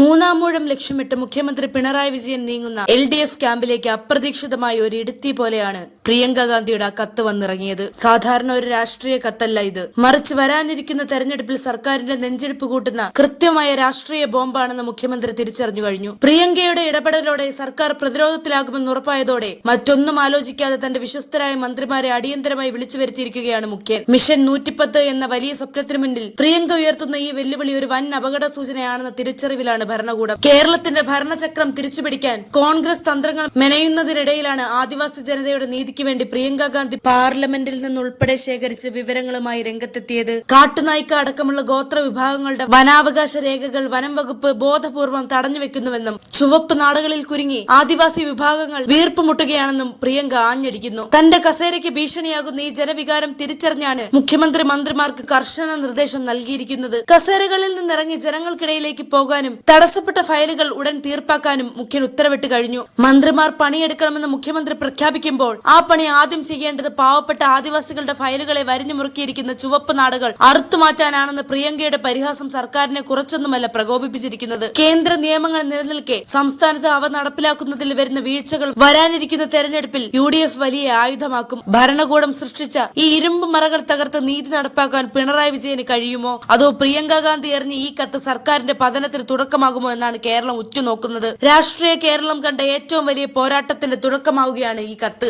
മൂന്നാമൂഴം ലക്ഷ്യമിട്ട് മുഖ്യമന്ത്രി പിണറായി വിജയൻ നീങ്ങുന്ന LDF ക്യാമ്പിലേക്ക് അപ്രതീക്ഷിതമായ ഒരു ഇടുത്തി പോലെയാണ് പ്രിയങ്ക ഗാന്ധിയുടെ ആ കത്ത് വന്നിറങ്ങിയത്. സാധാരണ ഒരു രാഷ്ട്രീയ കത്തല്ല ഇത്, മറിച്ച് വരാനിരിക്കുന്ന തെരഞ്ഞെടുപ്പിൽ സർക്കാരിന്റെ നെഞ്ചെടുപ്പ് കൂട്ടുന്ന കൃത്യമായ രാഷ്ട്രീയ ബോംബാണെന്ന് മുഖ്യമന്ത്രി തിരിച്ചറിഞ്ഞു കഴിഞ്ഞു. പ്രിയങ്കയുടെ ഇടപെടലോടെ സർക്കാർ പ്രതിരോധത്തിലാകുമെന്ന് ഉറപ്പായതോടെ മറ്റൊന്നും ആലോചിക്കാതെ തന്റെ വിശ്വസ്തരായ മന്ത്രിമാരെ അടിയന്തരമായി വിളിച്ചു വരുത്തിയിരിക്കുകയാണ് മുഖ്യൻ. മിഷൻ 110 എന്ന വലിയ സ്വപ്നത്തിനു മുന്നിൽ പ്രിയങ്ക ഉയർത്തുന്ന ഈ വെല്ലുവിളി ഒരു വൻ അപകട സൂചനയാണെന്ന തിരിച്ചറിവിലാണ് ഭരണകൂടം. കേരളത്തിന്റെ ഭരണചക്രം തിരിച്ചുപിടിക്കാൻ കോൺഗ്രസ് തന്ത്രങ്ങൾ മെനയുന്നതിനിടയിലാണ് ആദിവാസി ജനതയുടെ നീതിക്ക് വേണ്ടി പ്രിയങ്ക ഗാന്ധി പാർലമെന്റിൽ നിന്നുൾപ്പെടെ ശേഖരിച്ച് വിവരങ്ങളുമായി രംഗത്തെത്തിയത്. കാട്ടുനായ്ക്ക അടക്കമുള്ള ഗോത്ര വിഭാഗങ്ങളുടെ വനാവകാശ രേഖകൾ വനം വകുപ്പ് ബോധപൂർവം തടഞ്ഞുവെക്കുന്നുവെന്നും ചുവപ്പ് നാടുകളിൽ കുരുങ്ങി ആദിവാസി വിഭാഗങ്ങൾ വീർപ്പുമുട്ടുകയാണെന്നും പ്രിയങ്ക ആഞ്ഞടിക്കുന്നു. തന്റെ കസേരയ്ക്ക് ഭീഷണിയാകുന്ന ഈ ജനവികാരം തിരിച്ചറിഞ്ഞാണ് മുഖ്യമന്ത്രി മന്ത്രിമാർക്ക് കർശന നിർദ്ദേശം നൽകിയിരിക്കുന്നത്. കസേരകളിൽ നിന്നിറങ്ങി ജനങ്ങൾക്കിടയിലേക്ക് പോകാനും തടസ്സപ്പെട്ട ഫയലുകൾ ഉടൻ തീർപ്പാക്കാനും മുഖ്യൻ ഉത്തരവിട്ട് കഴിഞ്ഞു. മന്ത്രിമാർ പണിയെടുക്കണമെന്ന് മുഖ്യമന്ത്രി പ്രഖ്യാപിക്കുമ്പോൾ ആ പണി ആദ്യം ചെയ്യേണ്ടത് പാവപ്പെട്ട ആദിവാസികളുടെ ഫയലുകളെ വരിഞ്ഞു മുറുക്കിയിരിക്കുന്ന ചുവപ്പ് നാടുകൾ അറുത്തുമാറ്റാനാണെന്ന് പ്രിയങ്കയുടെ പരിഹാസം സർക്കാരിനെ കുറച്ചൊന്നുമല്ല പ്രകോപിപ്പിച്ചിരിക്കുന്നത്. കേന്ദ്ര നിയമങ്ങൾ നിലനിൽക്കെ സംസ്ഥാനത്ത് അവ നടപ്പിലാക്കുന്നതിൽ വരുന്ന വീഴ്ചകൾ വരാനിരിക്കുന്ന തെരഞ്ഞെടുപ്പിൽ UDF വലിയ ആയുധമാക്കും. ഭരണകൂടം സൃഷ്ടിച്ച ഈ ഇരുമ്പ് മറകൾ തകർത്ത് നീതി നടപ്പാക്കാൻ പിണറായി വിജയന് കഴിയുമോ, അതോ പ്രിയങ്ക ഗാന്ധി എറിഞ്ഞ ഈ കത്ത് സർക്കാരിന്റെ പതനത്തിന് തുടക്കമാകുമോ എന്നാണ് കേരളം ഉറ്റുനോക്കുന്നത്. രാഷ്ട്രീയ കേരളം കണ്ട ഏറ്റവും വലിയ പോരാട്ടത്തിന്റെ തുടക്കമാവുകയാണ് ഈ കത്ത്.